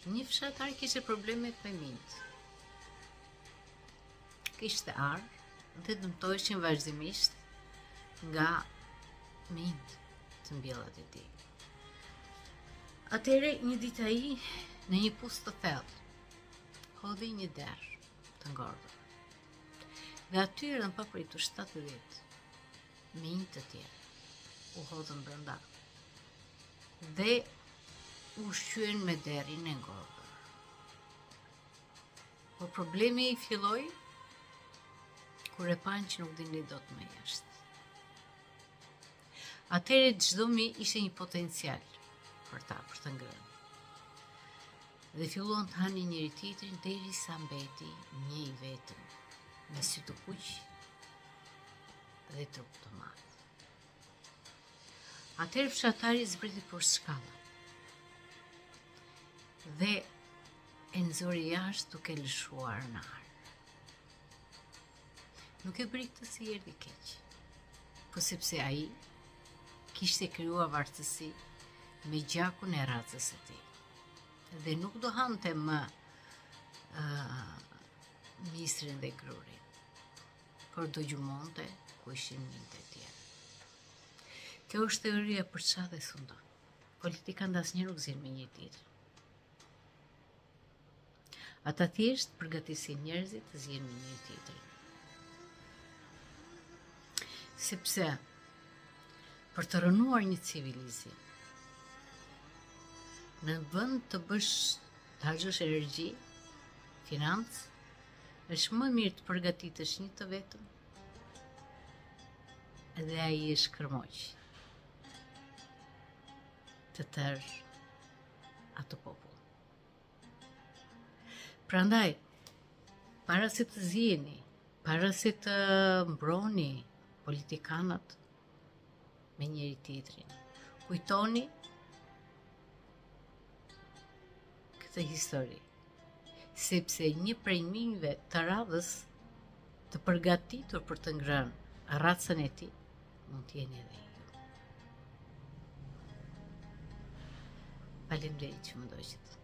Një fshatar kishte problemet me mint. Kishte arë dhe dëmtoheshin vazhdimisht nga mint të mbjellat e tij. Atëre një ditë ai në një pust të thellë hodhi një derë të ngordhur. Dhe aty erdhën papritur 70 mint të tjerë. U hodhën brenda dhe u shqyen me derin e ngordhur. Po problemi i filloi kur e panë që nuk dini dot më jashtë. Atëre çdo mi ishte një potencial për të ngrënë. Dhe filluan të hanin njëri tjetrin derisa mbeti një i vetëm, me sy të kuq dhe trup të madh. Atëherë fshatari zbriti për shkalla dhe e nxori jashtë duke lëshuar në arë. Nuk e bëri këtë si erdhi keq, po sepse ai kishte krijuar vartësi me gjakun e racës së tij. Dhe nuk do hante më misrin dhe grurin, por do gjumonte ku ishin minte tjerë. Kjo është teoria për çfarë dhe thundon. Politikanët asnjëherë nuk zin me një tjetër. Ata thjesht përgatisin njerëzit të zjen me një tjetrin. Sepse për të rënuar një civilizim, në vend të harxhosh energji, financë, është më mirë të përgatitesh një të vetëm dhe ai e shkërmoq të tërë atë popull. Prandaj, para se të zjeni, para se të mbroni politikanët me njëri tjetrin, kujtoni këtë histori, sepse një prej minjve të radhës të përgatitur për të ngrënë racën e tij mund të jeni edhe ju. Faleminderit që më ndoqët.